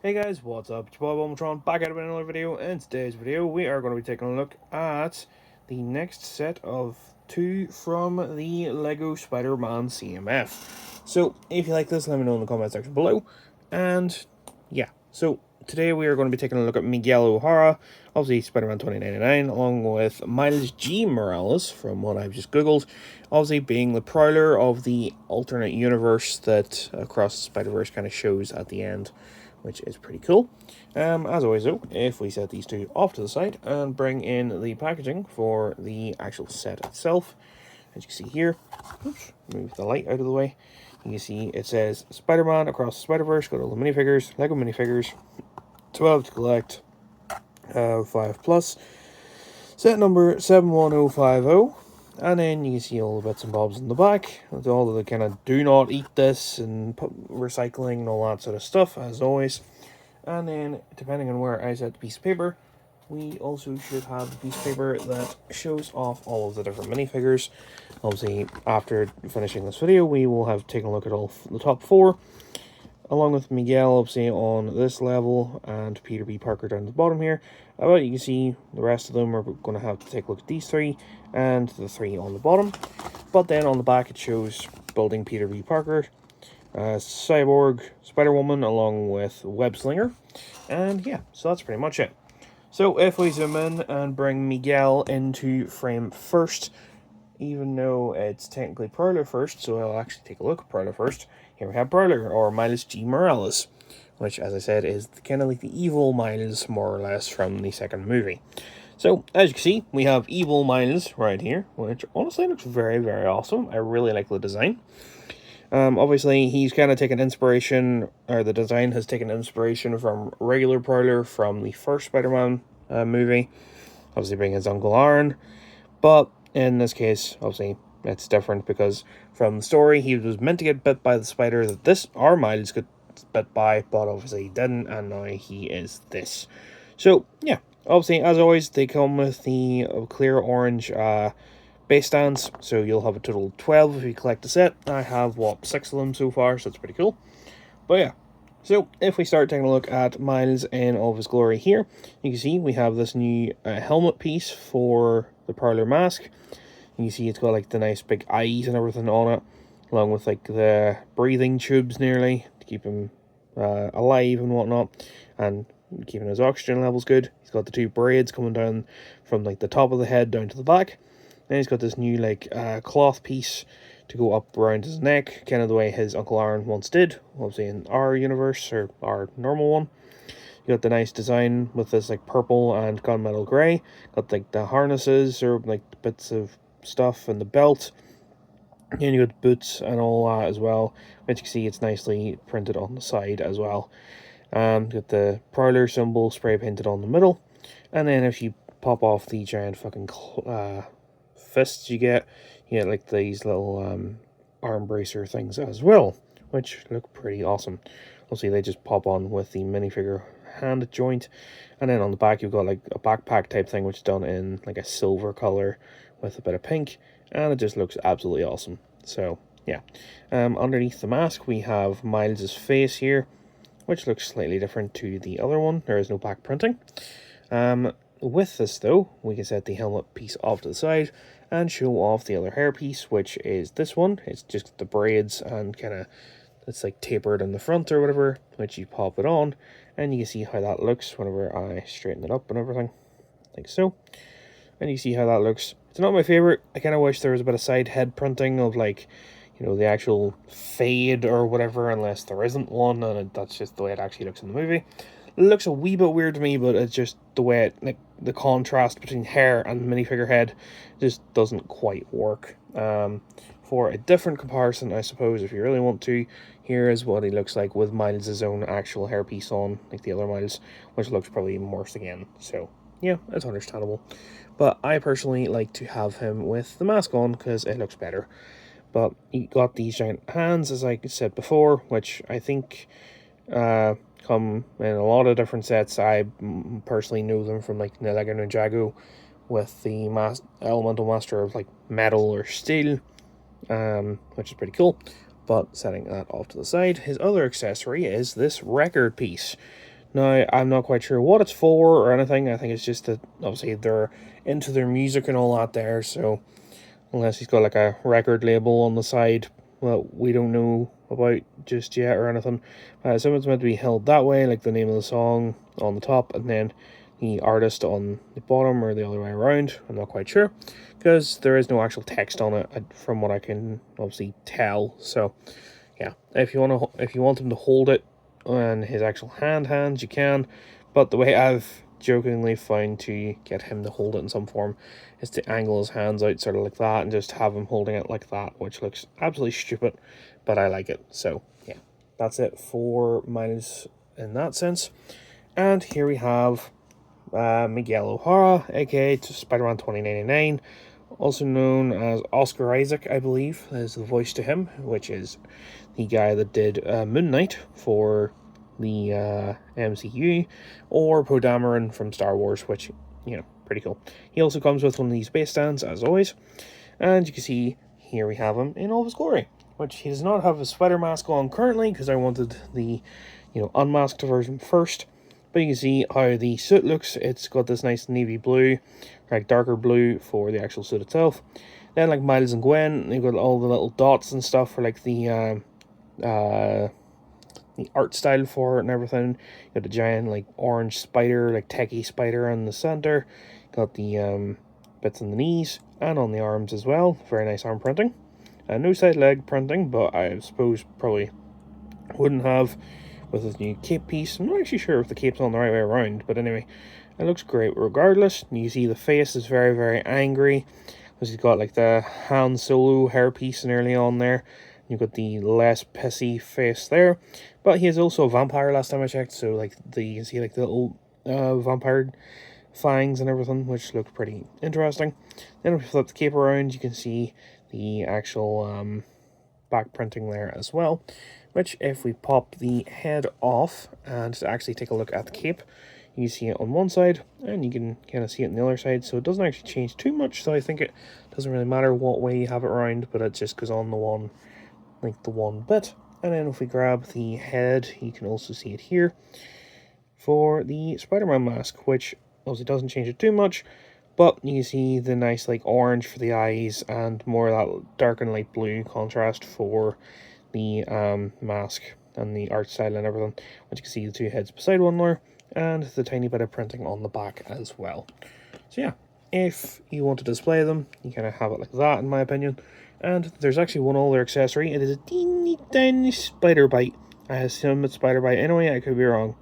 Hey guys, what's up? It's Bob Omtron back at it with another video. In today's video, we are going to be taking a look at the next set of two from the Lego Spider-Man CMF. So, if you like this, let me know in the comment section below. And, yeah. So, today we are going to be taking a look at Miguel O'Hara, obviously Spider-Man 2099, along with Miles G. Morales, from what I've just googled, obviously being the Prowler of the alternate universe that Across the Spider-Verse kind of shows at the end, which is pretty cool. As always though, if we set these two off to the side and bring in the packaging for the actual set itself, as you can see here, oops, move the light out of the way, you can see it says Spider-Man Across the Spider-Verse, got all the minifigures, Lego minifigures, 12 to collect, 5 plus, set number 71050, and then you can see all the bits and bobs in the back, with all the kind of do not eat this and recycling and all that sort of stuff, as always. And then, depending on where I set the piece of paper, we also should have the piece of paper that shows off all of the different minifigures. Obviously, after finishing this video, we will have taken a look at all the top 4, along with Miguel, obviously, on this level, and Peter B. Parker down at the bottom here. But you can see the rest of them are going to have to take a look at these 3, and the 3 on the bottom. But then on the back it shows building Peter B. Parker, Cyborg, Spider-Woman, along with Web Slinger. And yeah, so that's pretty much it. So if we zoom in and bring Miguel into frame first, even though it's technically Prowler first, so I'll actually take a look at Prowler first. Here we have Prowler, or Miles G. Morales, which, as I said, is kind of like the evil Miles, more or less, from the second movie. So, as you can see, we have evil Miles right here, which honestly looks very, very awesome. I really like the design. Obviously, he's kind of taken inspiration, or the design has taken inspiration from regular Prowler from the first Spider-Man movie, obviously being his Uncle Aaron, but in this case, obviously, it's different because from the story, he was meant to get bit by the spider that our Miles got bit by, but obviously he didn't, and now he is this. So, yeah, obviously, as always, they come with the clear orange base stands, so you'll have a total of 12 if you collect the set. I have, 6 of them so far, so it's pretty cool. But yeah, so if we start taking a look at Miles in all of his glory here, you can see we have this new helmet piece for the Prowler mask. You can see it's got like the nice big eyes and everything on it, along with like the breathing tubes nearly to keep him alive and whatnot, and keeping his oxygen levels good. He's got the 2 braids coming down from like the top of the head down to the back. Then he's got this new like cloth piece to go up around his neck, kind of the way his Uncle Aaron once did, obviously in our universe, or our normal one. You got the nice design with this like purple and gunmetal grey. Got like the harnesses, or like bits of stuff, and the belt. And you got boots and all that as well, which you can see it's nicely printed on the side as well. Got the Prowler symbol spray painted on the middle. And then if you pop off the giant fucking fists you get like these little arm bracer things as well, which look pretty awesome. Obviously they just pop on with the minifigure hand joint, and then on the back you've got like a backpack type thing which is done in like a silver color with a bit of pink, and it just looks absolutely awesome. So yeah, underneath the mask we have Miles's face here, which looks slightly different to the other one. There is no back printing. With this though, we can set the helmet piece off to the side and show off the other hair piece, which is this one. It's just the braids and kind of, it's like tapered in the front or whatever, which you pop it on, and you can see how that looks whenever I straighten it up and everything, like so. And you see how that looks. It's not my favorite. I kind of wish there was a bit of side head printing of like, the actual fade or whatever, unless there isn't one, and that's just the way it actually looks in the movie. It looks a wee bit weird to me, but it's just the way it, like, the contrast between hair and minifigure head just doesn't quite work. For a different comparison, I suppose, if you really want to, here is what he looks like with Miles' own actual hairpiece on, like the other Miles, which looks probably even worse again. So, yeah, it's understandable. But I personally like to have him with the mask on, because it looks better. But he got these giant hands, as I said before, which I think come in a lot of different sets. I personally know them from like Lego Ninjago with the elemental master of like metal or steel, which is pretty cool. But setting that off to the side, his other accessory is this record piece. Now, I'm not quite sure what it's for or anything. I think it's just that, obviously, they're into their music and all that there, so unless he's got like a record label on the side, well, we don't know about just yet or anything. Someone's meant to be held that way, like the name of the song on the top, and then the artist on the bottom, or the other way around. I'm not quite sure, because there is no actual text on it, from what I can obviously tell. So, yeah, if you want him to hold it on his actual hands, you can. But the way I've jokingly found to get him to hold it in some form is to angle his hands out sort of like that and just have him holding it like that, which looks absolutely stupid, but I like it. So yeah, that's it for Miles in that sense. And here we have Miguel O'Hara, aka Spider-Man 2099, also known as Oscar Isaac, I believe, is the voice to him, which is the guy that did Moon Knight for the MCU, or Poe Dameron from Star Wars, which, you know, pretty cool. He also comes with one of these base stands, as always, and you can see here we have him in all of his glory, which he does not have a spider mask on currently, because I wanted the, unmasked version first. But you can see how the suit looks. It's got this nice navy blue, like darker blue for the actual suit itself. Then, like Miles and Gwen, they've got all the little dots and stuff for like the art style for it and everything. Got the giant like orange spider, like techie spider in the center. Got the bits on the knees and on the arms as well. Very nice arm printing. No side leg printing, but I suppose probably wouldn't have with his new cape piece. I'm not actually sure if the cape's on the right way around, but anyway, it looks great regardless. You see the face is very, very angry, because he's got like the Han Solo hairpiece nearly on there. You've got the less pissy face there, but he is also a vampire last time I checked, so like you can see like the little vampire fangs and everything, which look pretty interesting. Then if we flip the cape around, you can see the actual back printing there as well, which if we pop the head off and actually take a look at the cape, you see it on one side and you can kind of see it on the other side, so it doesn't actually change too much. So I think it doesn't really matter what way you have it around, but it just goes on the one, like the one bit. And then if we grab the head, you can also see it here for the Spider-Man mask, which obviously doesn't change it too much, but you see the nice like orange for the eyes and more of that dark and light blue contrast for the mask and the art style and everything, which you can see the two heads beside one another and the tiny bit of printing on the back as well. So yeah, if you want to display them, you kind of have it like that in my opinion. And there's actually one other accessory. It is a teeny tiny spider bite. I assume it's spider bite anyway, I could be wrong.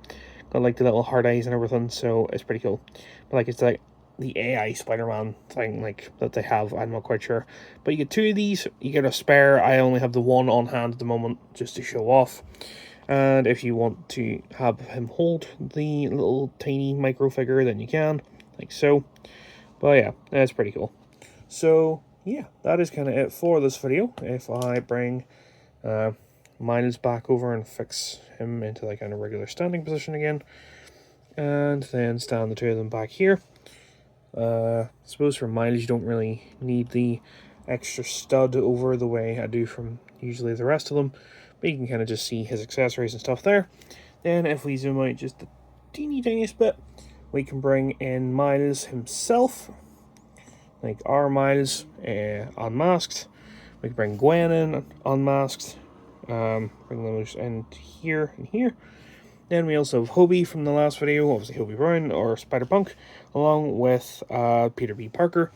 Got like the little hard eyes and everything, so it's pretty cool. But like it's like the AI Spider-Man thing like that they have, I'm not quite sure. But you get two of these, you get a spare. I only have the one on hand at the moment just to show off. And if you want to have him hold the little tiny micro figure, then you can, like so. But yeah, that's pretty cool. So yeah, that is kind of it for this video. If I bring Miles back over and fix him into like kind of regular standing position again, and then stand the two of them back here. I suppose for Miles you don't really need the extra stud over the way I do from usually the rest of them, but you can kind of just see his accessories and stuff there. Then if we zoom out just the tiniest bit, we can bring in Miles himself, like our Miles unmasked. We can bring Gwen in unmasked, bring them in here and here. Then we also have Hobie from the last video, obviously Hobie Brown or Spider-Punk, along with Peter B. Parker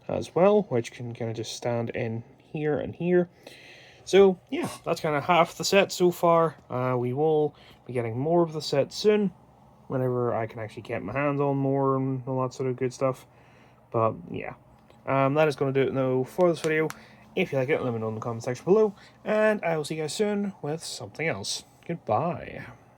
as well, which can kind of just stand in here and here. So yeah, that's kind of half the set so far. We will be getting more of the set soon, whenever I can actually get my hands on more and all that sort of good stuff. But yeah, that is going to do it now for this video. If you like it, let me know in the comment section below, and I will see you guys soon with something else. Goodbye.